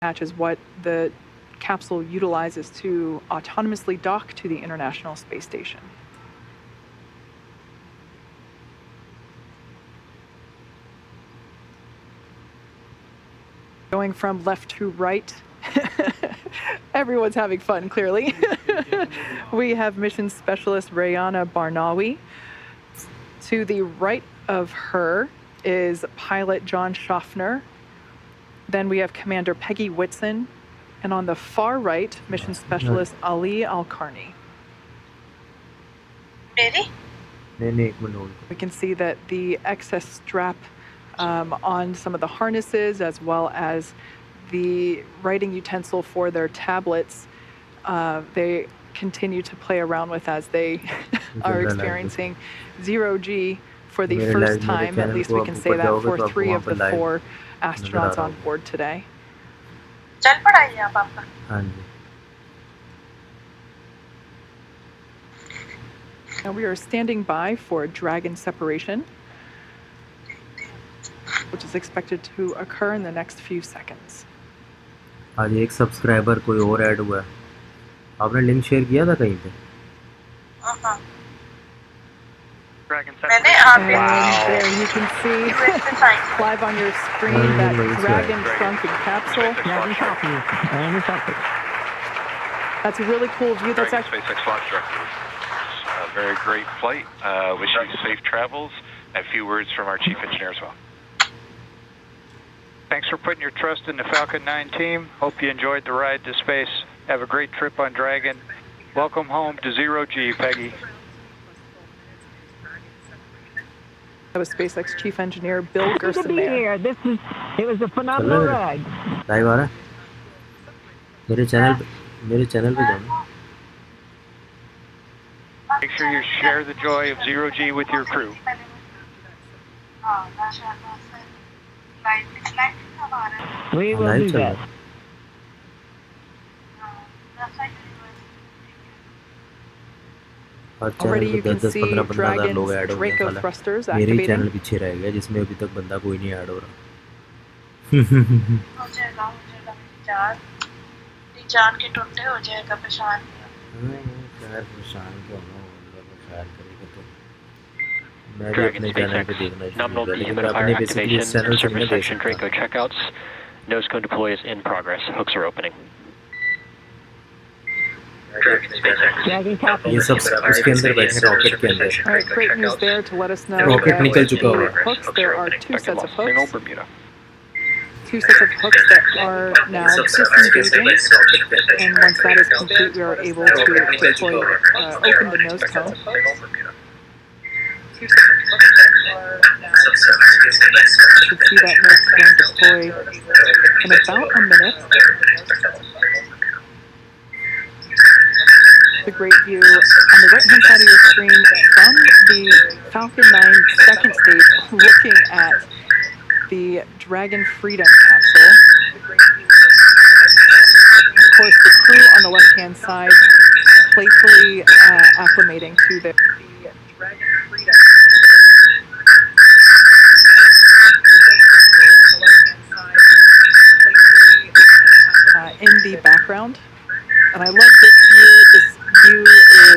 Hatch is what the capsule utilizes to autonomously dock to the International Space Station. Going from left to right, everyone's having fun, clearly. We have mission specialist Rayana Barnawi. To the right of her is pilot John Schaffner. Then we have Commander Peggy Whitson. And on the far right, mission specialist Ali Al-Karni. We can see that the excess strap on some of the harnesses, as well as the writing utensil for their tablets, they continue to play around with as they are experiencing zero-G for the first time. At least we can say that for 3 of the 4 astronauts on board today. Now we are standing by for Dragon separation, which is expected to occur in the next few seconds. आज एक subscriber कोई और add हुआ है, आपने link share किया था कहीं पे? And there you can see live on your screen that Dragon shrunken capsule. That's a really cool view. That's actually SpaceX launch director. A very great flight. Wish you safe travels. And a few words from our chief engineer as well. Thanks for putting your trust in the Falcon 9 team. Hope you enjoyed the ride to space. Have a great trip on Dragon. Welcome home to zero-G, Peggy. That was SpaceX Chief Engineer Bill Gerstenmaier. Good to be here. It was a phenomenal ride. Live आ रहा है मेरे channel पे जाना. Make sure you share the joy of zero-G with your crew. We will do that. Already you can see Dragon's Draco thrusters activating. मेरे channel पीछे रह गया जिसमें अभी तक बंदा कोई नहीं ऐड हो रहा. जान के टुंडे हो जाएगा परेशान. परेशान क्यों हो, खैर करेगा तो मैं भी अपने चैनल पे देखना nominal dehumidifier activation, surface section Draco checkouts. Nose cone deploy is in progress. Hooks are opening. ये सब उसके अंदर बैठे रॉकेट के अंदर. All right, great news there to let us know rocket निकल चुका हुआ है. hooks. There are 2 sets of hooks. 2 sets of hooks that are now disengaging, and once that is complete, we are able to deploy, open the nose cone. 2 sets of hooks that are now. You can see that nose cone deploy in about a minute. A great view on the right-hand side of your screen from the Falcon 9 second stage, looking at the Dragon Freedom capsule. Of course, the crew on the left-hand side playfully acclimating to the Dragon Freedom capsule. In the background. And I love this view. This view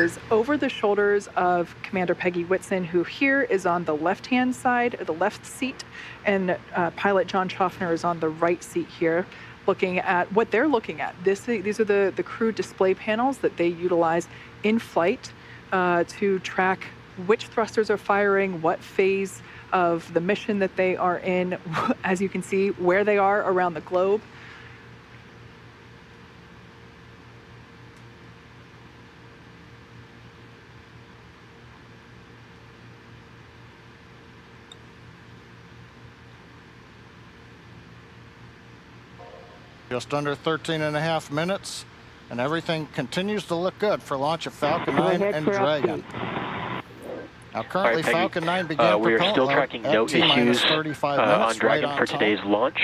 is over the shoulders of Commander Peggy Whitson, who here is on the left-hand side, or the left seat, and pilot John Schaffner is on the right seat here, looking at what they're looking at. These are the crew display panels that they utilize in flight to track which thrusters are firing, what phase of the mission that they are in, as you can see, where they are around the globe. Just under 13.5 minutes, and everything continues to look good for launch of Falcon 9 and Dragon. Now currently Falcon 9 began we are still tracking no issues on Dragon for today's launch.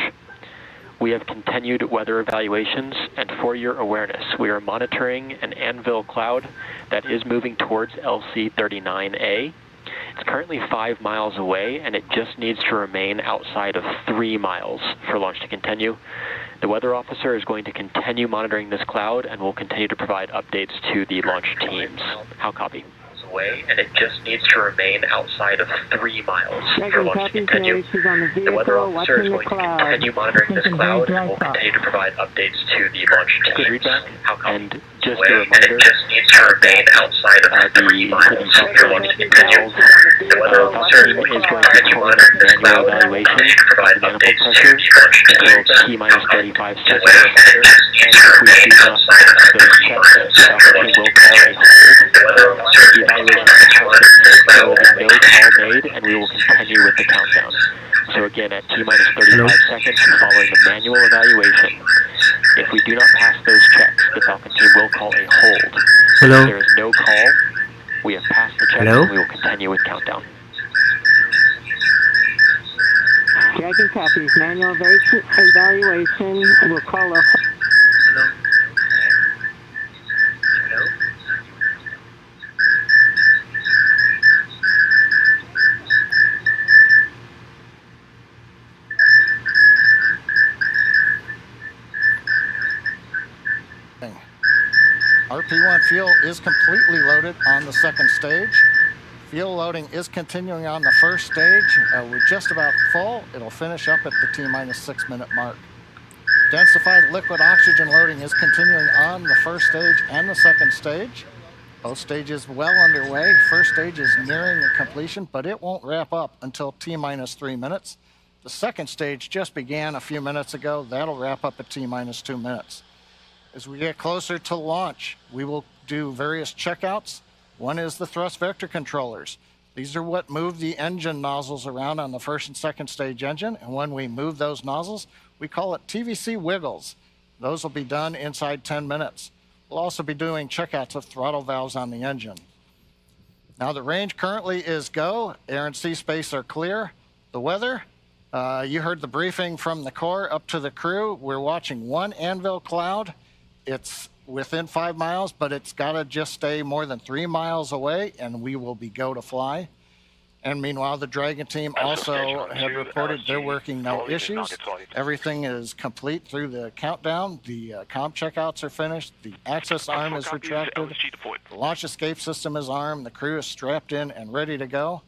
We have continued weather evaluations, and for your awareness, we are monitoring an anvil cloud that is moving towards LC-39A. It's currently 5 miles away, and it just needs to remain outside of 3 miles for launch to continue. The weather officer is going to continue monitoring this cloud and will continue to provide updates to the launch teams. How copy? Away, and it just needs to remain outside of 3 miles for launch to continue. The weather officer is going to continue monitoring this cloud and will continue to provide updates to the launch teams. Good readback. And just a reminder, just needs to remain outside of 3 miles for launch to continue. The weather officer is going to perform a manual evaluation of the manifold pressure until T-minus 35 seconds. And if we do not pass those checks, Falcon will call a hold. The evaluation has there will be no call made, and we will continue with the countdown. So again, at T-minus 35 seconds following the manual evaluation, if we do not pass those checks, the Falcon team will call a hold. Hello. If there is no call, we have passed the checks, and we will continue with countdown. Dragon copies. Manual evaluation. We'll call a... RP1 fuel is completely loaded on the second stage. Fuel loading is continuing on the first stage. We're just about full. It'll finish up at the T-minus 6 minute mark. Densified liquid oxygen loading is continuing on the first stage and the second stage. Both stages well underway. First stage is nearing completion, but it won't wrap up until T-minus 3 minutes. The second stage just began a few minutes ago. That'll wrap up at T-minus 2 minutes. As we get closer to launch, we will do various checkouts. One is the thrust vector controllers. These are what move the engine nozzles around on the first and second stage engine. And when we move those nozzles, we call it TVC wiggles. Those will be done inside 10 minutes. We'll also be doing checkouts of throttle valves on the engine. Now the range currently is go. Air and sea space are clear. The weather, you heard the briefing from the Corps up to the crew. We're watching one anvil cloud. It's within 5 miles, but it's got to just stay more than 3 miles away, and we will be go to fly. And meanwhile, the Dragon team also have reported they're working no issues. Everything is complete through the countdown. The comm checkouts are finished. The access arm is retracted. The launch escape system is armed. The crew is strapped in and ready to go.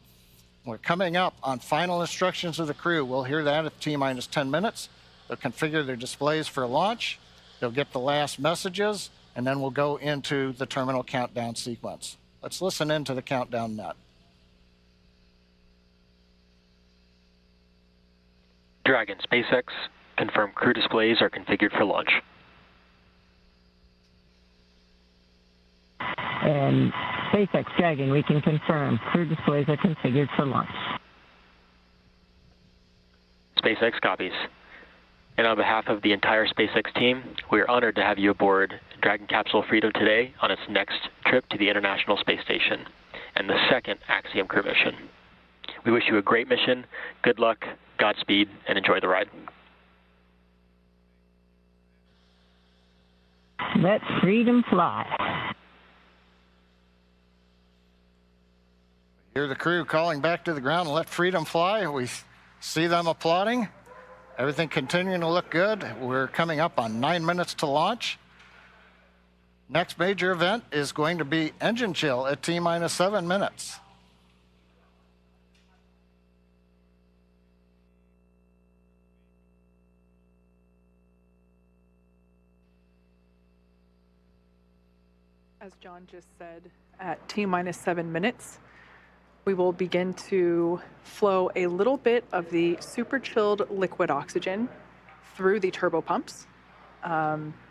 We're coming up on final instructions of the crew. We'll hear that at T-minus 10 minutes. They'll configure their displays for launch. They'll get the last messages, and then we'll go into the terminal countdown sequence. Let's listen into the countdown net. Dragon, SpaceX, confirm crew displays are configured for launch. And SpaceX, Dragon, we can confirm crew displays are configured for launch. SpaceX copies. And on behalf of the entire SpaceX team, we are honored to have you aboard Dragon Capsule Freedom today on its next trip to the International Space Station and the second Axiom crew mission. We wish you a great mission, good luck, Godspeed, and enjoy the ride. Let freedom fly. Hear the crew calling back to the ground, let freedom fly. We see them applauding. Everything continuing to look good. We're coming up on 9 minutes to launch. Next major event is going to be engine chill at T-minus 7 minutes. As John just said, at T-minus 7 minutes, we will begin to flow a little bit of the super chilled liquid oxygen through the turbo pumps,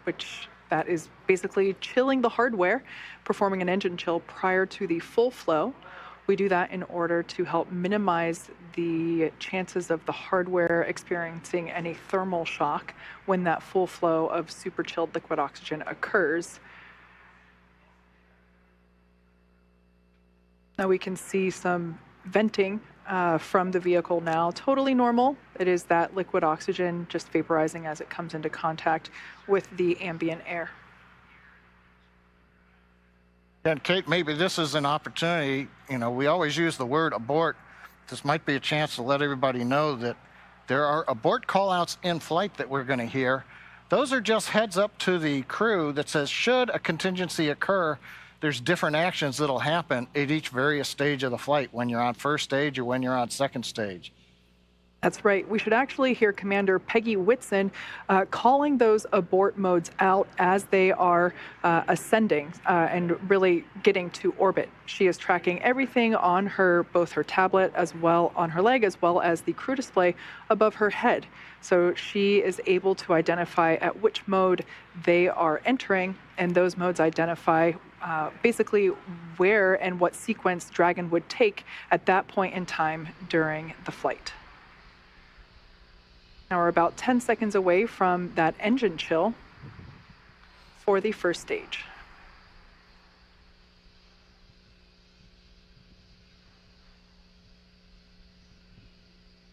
which that is basically chilling the hardware, performing an engine chill prior to the full flow. We do that in order to help minimize the chances of the hardware experiencing any thermal shock when that full flow of super chilled liquid oxygen occurs. Now we can see some venting from the vehicle now, totally normal. It is that liquid oxygen just vaporizing as it comes into contact with the ambient air. And Kate, maybe this is an opportunity. You know, we always use the word abort. This might be a chance to let everybody know that there are abort callouts in flight that we're going to hear. Those are just heads up to the crew that says, should a contingency occur, there's different actions that'll happen at each various stage of the flight, when you're on first stage or when you're on second stage. That's right. We should actually hear Commander Peggy Whitson calling those abort modes out as they are ascending and really getting to orbit. She is tracking everything on both her tablet as well on her leg, as well as the crew display above her head. So she is able to identify at which mode they are entering, and those modes identify basically where and what sequence Dragon would take at that point in time during the flight. Now we're about 10 seconds away from that engine chill for the first stage.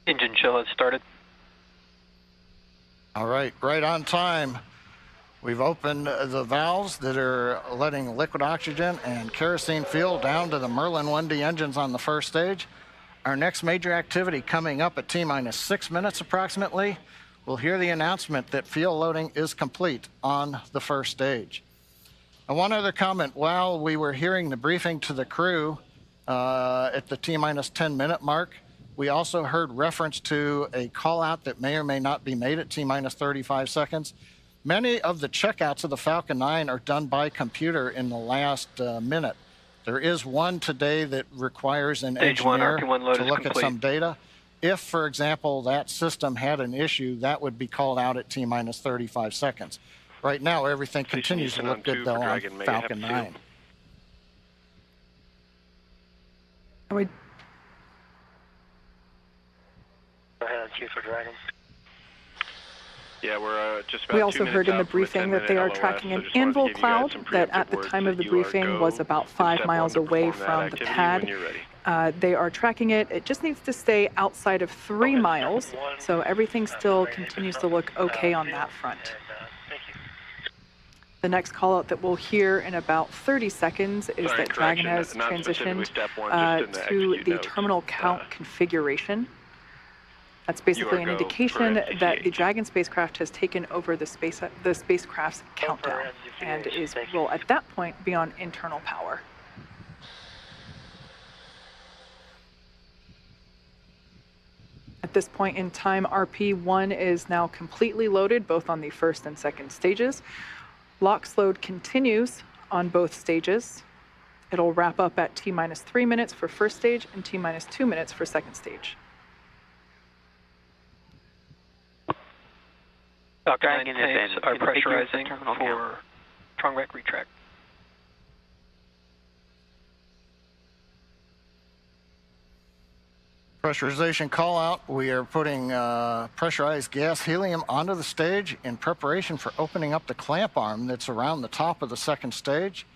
Engine chill has started. All right on time. We've opened the valves that are letting liquid oxygen and kerosene fuel down to the Merlin 1D engines on the first stage. Our next major activity coming up at T-minus 6 minutes approximately, we'll hear the announcement that fuel loading is complete on the first stage. And one other comment, while we were hearing the briefing to the crew at the T-minus 10 minute mark, we also heard reference to a call out that may or may not be made at T-minus 35 seconds. Many of the checkouts of the Falcon 9 are done by computer in the last minute. There is one today that requires an engineer to look at some data. If, for example, that system had an issue, that would be called out at T-minus 35 seconds. Right now, everything continues to look good, though, on Falcon 9. And we Go ahead on cue for Dragon. Yeah, we're just about We also heard in the briefing that they are tracking an anvil cloud that at the time of the briefing was about 5 miles away from the pad. They are tracking it. It just needs to stay outside of 3 miles, so everything still continues to look okay on that front. The next call out that we'll hear in about 30 seconds is that Dragon has transitioned to the terminal count configuration. That's basically an indication that the Dragon spacecraft has taken over the spacecraft's countdown and will at that point be on internal power. At this point in time, RP-1 is now completely loaded, both on the first and second stages. LOX load continues on both stages. It'll wrap up at T-minus 3 minutes for first stage and T-minus 2 minutes for second stage. Falcon 9 tanks are pressurizing for Trongback retract. Pressurization call out. We are putting pressurized gas helium onto the stage in preparation for opening up the clamp arm that's around the top of the second stage.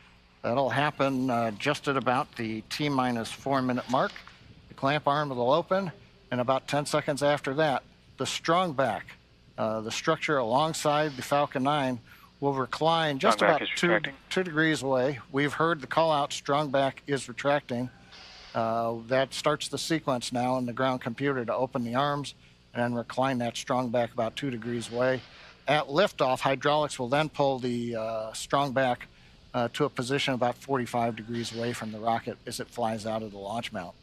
That'll happen just at about the T-minus 4 minute mark. The clamp arm will open, and about 10 seconds after that, the strong back, the structure alongside the Falcon 9, will recline just about 2 degrees away. We've heard the call out, strong back is retracting. That starts the sequence now in the ground computer to open the arms and then recline that strong back about 2 degrees away. At liftoff, hydraulics will then pull the strong back to a position about 45 degrees away from the rocket as it flies out of the launch mount.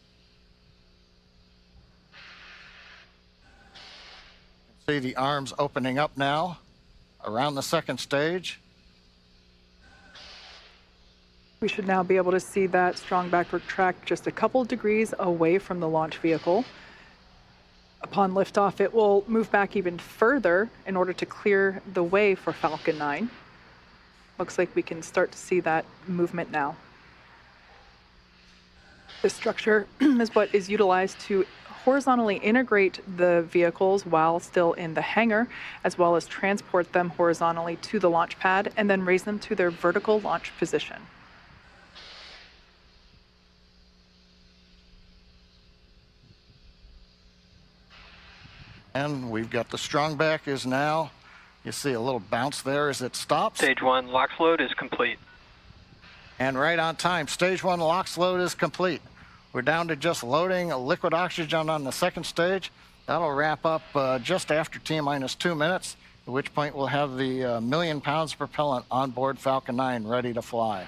See the arms opening up now around the second stage. We should now be able to see that strong back retract just a couple degrees away from the launch vehicle. Upon liftoff, it will move back even further in order to clear the way for Falcon 9. Looks like we can start to see that movement now. This structure is what is utilized to horizontally integrate the vehicles while still in the hangar, as well as transport them horizontally to the launch pad and then raise them to their vertical launch position. And we've got the strong back is now, you see a little bounce there as it stops. Stage 1 LOX load is complete. And right on time, stage 1 LOX load is complete. We're down to just loading liquid oxygen on the second stage. That'll wrap up just after T-minus 2 minutes, at which point we'll have the million pounds of propellant on board Falcon 9 ready to fly.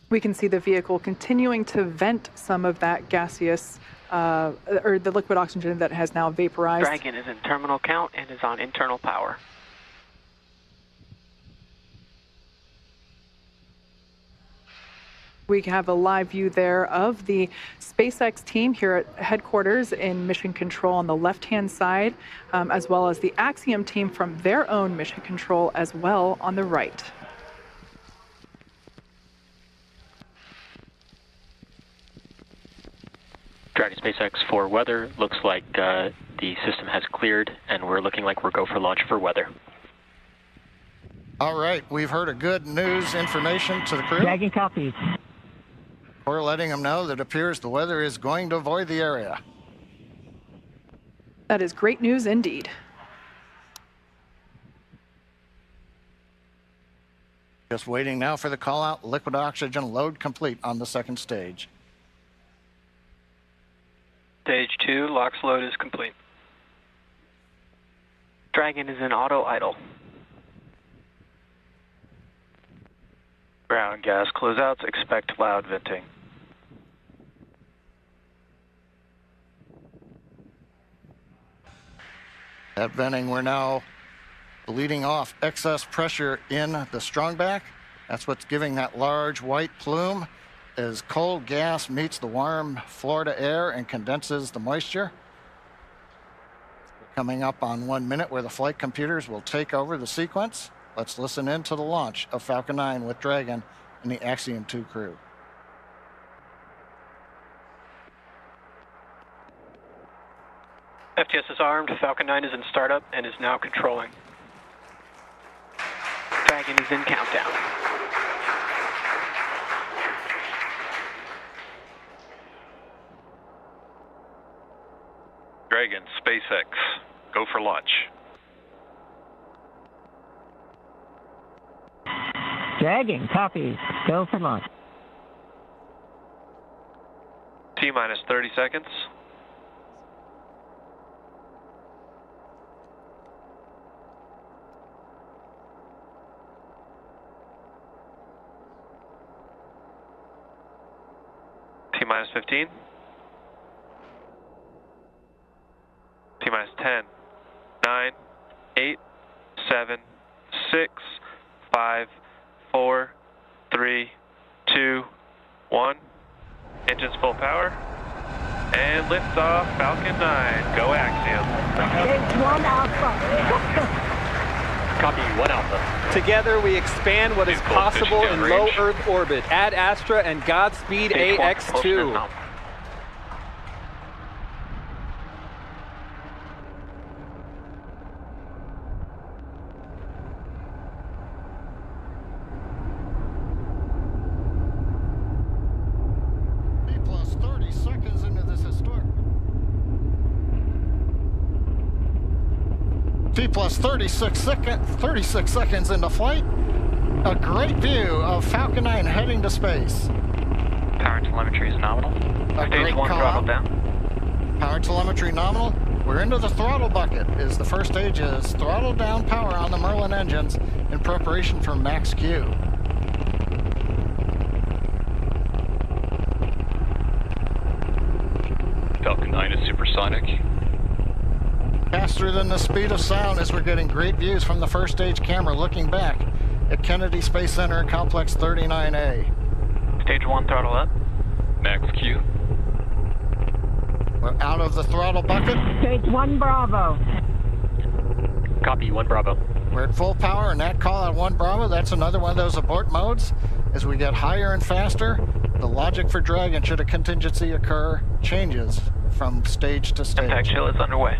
We can see the vehicle continuing to vent some of that gaseous, or the liquid oxygen that has now vaporized. Dragon is in terminal count and is on internal power. We have a live view there of the SpaceX team here at headquarters in mission control on the left-hand side, as well as the Axiom team from their own mission control as well on the right. Dragon SpaceX for weather. Looks like the system has cleared, and we're looking like we're go for launch for weather. All right, we've heard a good news information to the crew. Dragon copies. We're letting them know that it appears the weather is going to avoid the area. That is great news indeed. Just waiting now for the call out. Liquid oxygen load complete on the second stage. Stage 2 LOX load is complete. Dragon is in auto idle. Ground gas closeouts, expect loud venting. At venting, we're now bleeding off excess pressure in the strongback. That's what's giving that large white plume as cold gas meets the warm Florida air and condenses the moisture. We're coming up on 1 minute where the flight computers will take over the sequence. Let's listen in to the launch of Falcon 9 with Dragon and the Axiom 2 crew. FTS is armed, Falcon 9 is in startup and is now controlling. Dragon is in countdown. Dragon, SpaceX, go for launch. Dragon copies. Go for launch. T-minus 30 seconds. T-minus 15. T-minus 10, 9, 8, 7, 6, 5, 4, 3, 2, 1. Engines full power. And liftoff, Falcon 9. Go Axiom. Stage 1 Alpha. Copy 1 Alpha. Together we expand what is possible in low Earth orbit. Ad Astra and Godspeed AX2. T plus 30 seconds into this historic. T plus 36 seconds into flight. A great view of Falcon 9 heading to space. Power telemetry is nominal. Stage 1 throttle down. Power telemetry nominal. We're into the throttle bucket as the first stage is throttle down power on the Merlin engines in preparation for max Q. Falcon 9 is supersonic. Faster than the speed of sound as we're getting great views from the first stage camera looking back at Kennedy Space Center Complex 39A. Stage 1 throttle up. Max Q. We're out of the throttle bucket. Stage 1 Bravo. Copy 1 Bravo. We're at full power and that call at 1 Bravo, that's another one of those abort modes. As we get higher and faster, the logic for Dragon should a contingency occur changes from stage to stage. Impact chill is underway.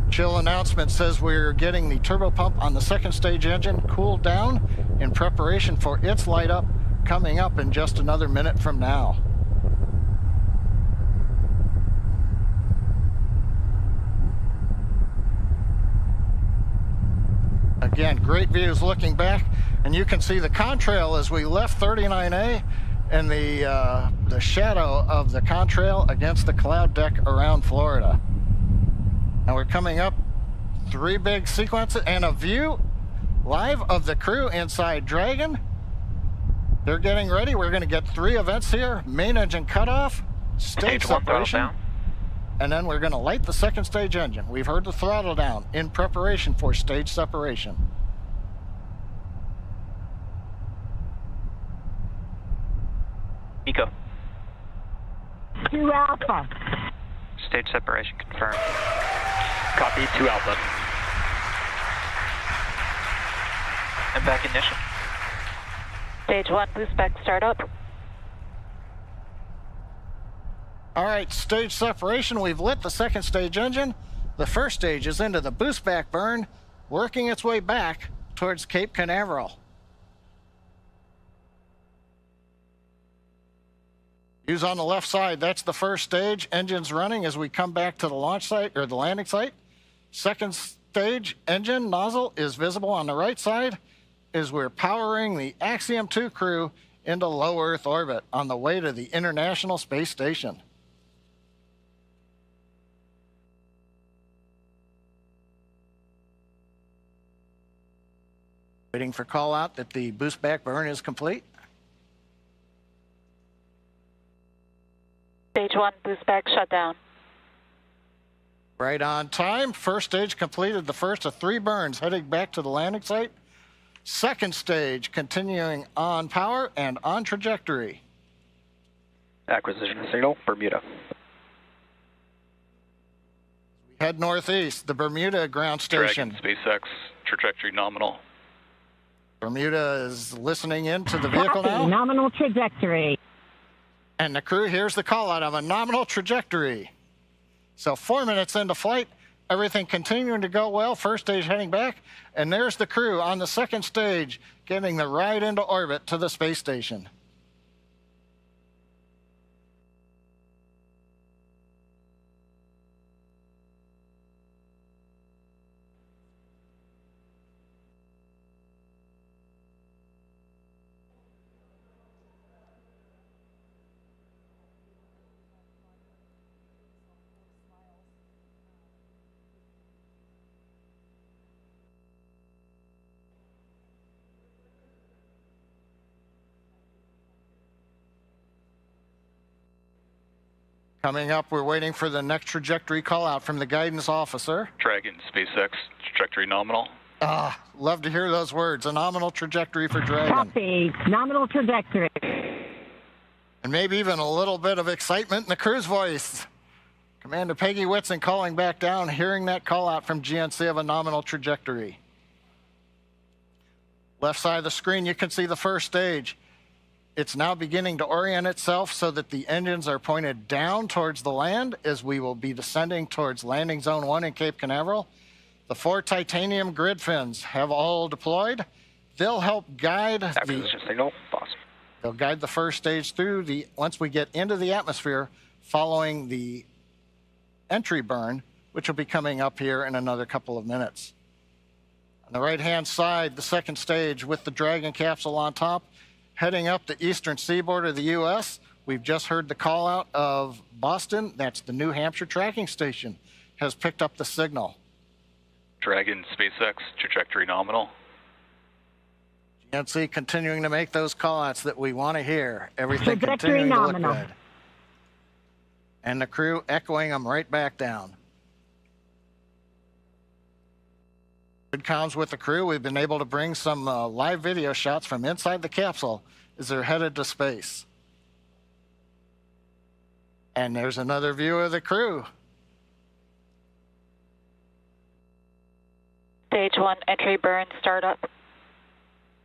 Chill announcement says we're getting the turbopump on the second stage engine cooled down in preparation for its light up coming up in just another minute from now. Again, great views looking back, and you can see the contrail as we left 39A and the shadow of the contrail against the cloud deck around Florida. And we're coming up 3 big sequences and a view live of the crew inside Dragon. They're getting ready. We're going to get 3 events here. Main engine cutoff, stage separation, and then we're going to light the second stage engine. We've heard the throttle down in preparation for stage separation. Nico. 2 Alpha. Stage separation confirmed. Copy, 2 Alpha. And back ignition. Stage 1 boost back startup. All right, stage separation. We've lit the second stage engine. The first stage is into the boost back burn, working its way back towards Cape Canaveral. Views on the left side, that's the first stage. Engines running as we come back to the launch site, or the landing site. Second stage engine nozzle is visible on the right side as we're powering the Axiom 2 crew into low Earth orbit on the way to the International Space Station. Waiting for call out that the boost back burn is complete. Stage 1 boost back shutdown. Right on time. First stage completed the first of 3 burns heading back to the landing site. Second stage continuing on power and on trajectory. Acquisition signal, Bermuda. We head northeast, the Bermuda ground station. Dragon, SpaceX, trajectory nominal. Bermuda is listening in to the vehicle now. Nominal trajectory. And the crew hears the call out of a nominal trajectory. So 4 minutes into flight, everything continuing to go well. First stage heading back, and there's the crew on the second stage getting the ride into orbit to the space station. Coming up, we're waiting for the next trajectory call out from the guidance officer. Dragon, SpaceX, trajectory nominal. Love to hear those words. A nominal trajectory for Dragon. Copy. Nominal trajectory. And maybe even a little bit of excitement in the crew's voice. Commander Peggy Whitson calling back down, hearing that call out from GNC of a nominal trajectory. Left side of the screen, you can see the first stage. It's now beginning to orient itself so that the engines are pointed down towards the land as we will be descending towards landing zone 1 in Cape Canaveral. The 4 titanium grid fins have all deployed. They'll help guide Acquisition signal, boss. They'll guide the first stage through once we get into the atmosphere following the entry burn, which will be coming up here in another couple of minutes. On the right-hand side, the second stage with the Dragon capsule on top, heading up the eastern seaboard of the U.S. We've just heard the call out of Boston. That's the New Hampshire tracking station, has picked up the signal. Dragon, SpaceX, trajectory nominal. GNC continuing to make those call outs that we want to hear. Everything Trajectory continuing nominal. to look good. And the crew echoing them right back down. Good comms with the crew. We've been able to bring some live video shots from inside the capsule as they're headed to space. And there's another view of the crew. Stage 1 entry burn startup.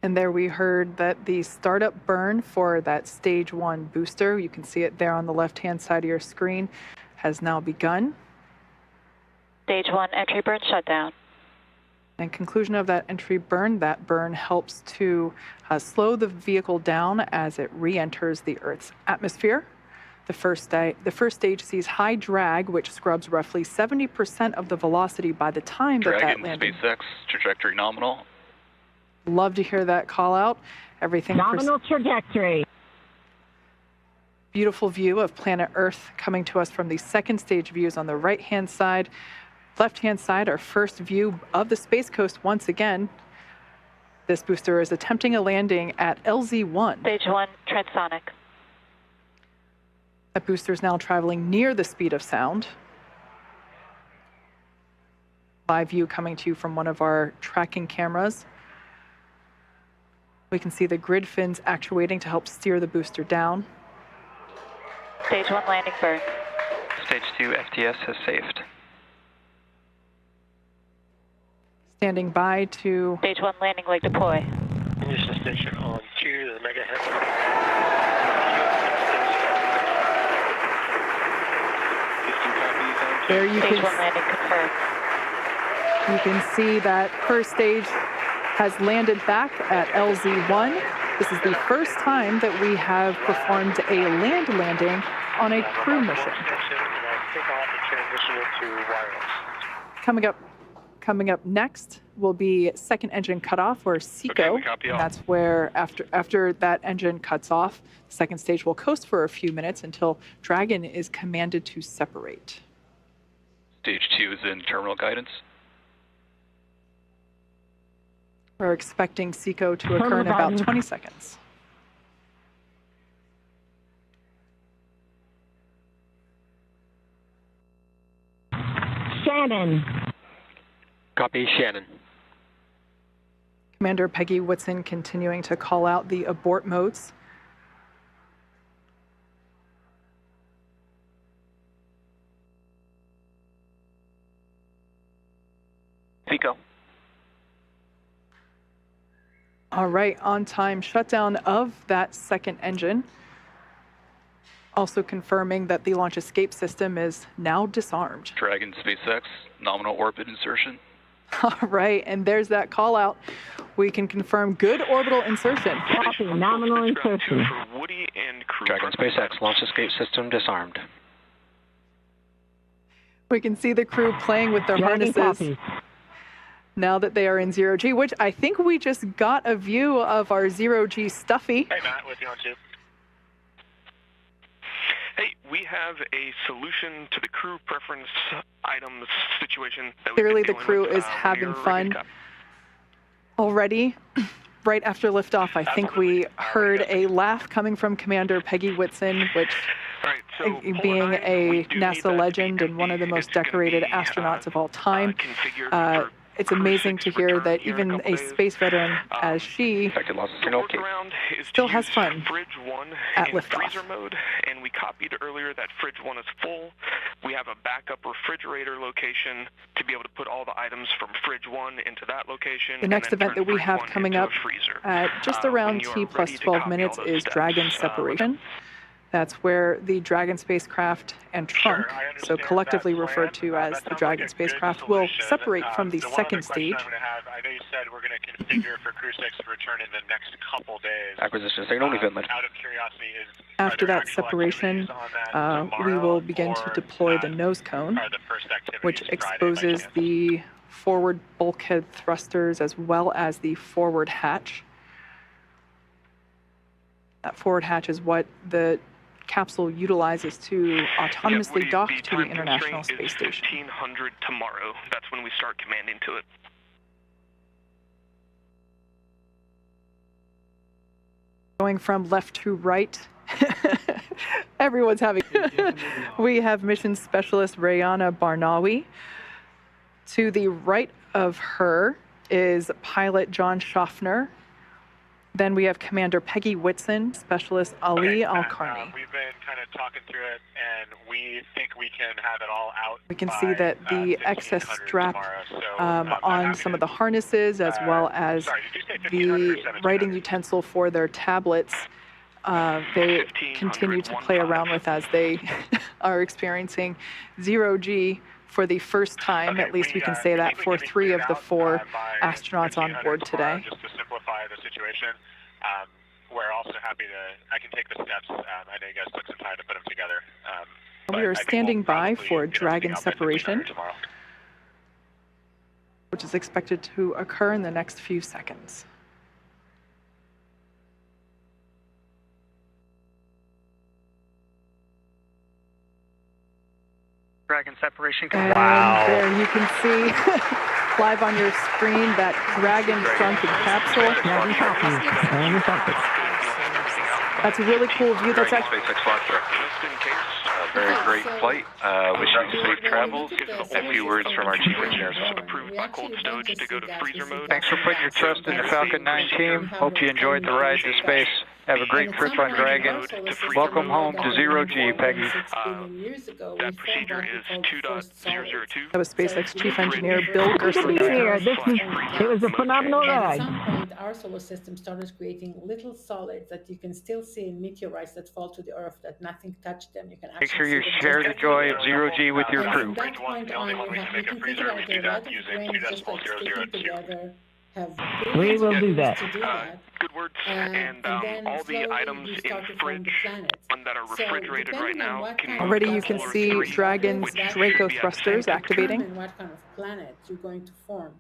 And there we heard that the startup burn for that stage 1 booster, you can see it there on the left-hand side of your screen, has now begun. Stage 1 entry burn shutdown. And conclusion of that entry burn, that burn helps to slow the vehicle down as it re-enters the Earth's atmosphere. The first stage sees high drag, which scrubs roughly 70% of the velocity by the time that Dragon, landing. SpaceX, trajectory nominal. Love to hear that call out. Everything. Nominal trajectory. Beautiful view of planet Earth coming to us from the second stage views on the right-hand side. Left-hand side, our first view of the Space Coast once again. This booster is attempting a landing at LZ1. Stage 1, transonic. That booster is now traveling near the speed of sound. Live view coming to you from one of our tracking cameras. We can see the grid fins actuating to help steer the booster down. Stage 1 landing burn. Stage 2 FTS has saved. Standing by to... Stage 1 landing leg deploy. Ignition station on 2, the mega head. There you Stage can... 1 landing confirmed. You can see that first stage has landed back at LZ1. This is the first time that we have performed a land landing on a crew mission. Coming up next will be second engine cutoff, or SECO. Okay, and that's where after that engine cuts off, the second stage will coast for a few minutes until Dragon is commanded to separate. Stage 2 is in terminal guidance. We're expecting SECO to occur in about 20 seconds. Shannon. Copy, Shannon. Commander Peggy Whitson continuing to call out the abort modes. Fico. All right, on-time shutdown of that second engine. Also confirming that the launch escape system is now disarmed. Dragon SpaceX, nominal orbit insertion. All right, and there's that call out. We can confirm good orbital insertion. Copy, nominal insertion. Dragon SpaceX, launch escape system disarmed. We can see the crew playing with their harnesses. Copy. Now that they are in zero-G, which I think we just got a view of our zero-G Stuffy. Hey, Matt, with you on 2. Hey, we have a solution to the crew preference items situation. Clearly the crew is having fun. Already, right after liftoff, I think we heard a laugh coming from Commander Peggy Whitson, which, being a NASA legend and one of the most decorated astronauts of all time, it's amazing to hear that even a space veteran as she still has fun at liftoff. Mode, and we copied earlier that fridge 1 is full. We have a backup refrigerator location to be able to put all the items from fridge 1 into that location. The next event that we have coming up at just around T plus 12 minutes is Dragon separation. That's where the Dragon spacecraft and trunk, so collectively referred to as the Dragon spacecraft, will separate from the second stage. I know you said we're going to configure for Crew 6 to return in the next couple days. Acquisition signal, Newfoundland. Out of curiosity, after that separation, we will begin to deploy the nose cone, which exposes the forward bulkhead thrusters as well as the forward hatch. That forward hatch is what the capsule utilizes to autonomously dock to the International Space Station. 1500 tomorrow. That's when we start commanding to it. Going from left to right, everyone's having. We have mission specialist Rayana Barnawi. To the right of her is pilot John Schaffner. Then we have Commander Peggy Whitson, Specialist Ali Al-Karni. We've been kind of talking through it, and we think we can have it all out. We can see that the excess strap on some of the harnesses, as well as the writing utensil for their tablets, they continue to play around with as they are experiencing zero-G for the first time. At least we can say that for 3 of the 4 astronauts on board today. Just to simplify the situation, we're also happy to, I can take the steps. I know you guys took some time to put them together. We are standing by for Dragon separation, which is expected to occur in the next few seconds. Dragon separation. And there you can see live on your screen that Dragon sunken capsule. That's a really cool view. That's actually SpaceX launch director. Just in case. Very great flight. Wish you safe travels. A few words from our chief engineer. Approved by cold stowage to go to freezer mode. Thanks for putting your trust in the Falcon 9 team. Hope you enjoyed the ride to space. Have a great trip on Dragon. Welcome home to Zero G, Peggy. That procedure is 2.002. that was SpaceX chief engineer Bill Gerson. It was a phenomenal ride. At some point, our solar system started creating little solids that you can still see in meteorites that fall to the Earth, that nothing touched them. You can Make sure you share the joy of Zero G with your crew. From that point on, you can think about it, a lot of brains just like sticking together have We will do that. to do that. Good words. And all the items in fridge that are refrigerated right now can Already you can see Dragon's Draco thrusters activating. What kind of planet you're going to form.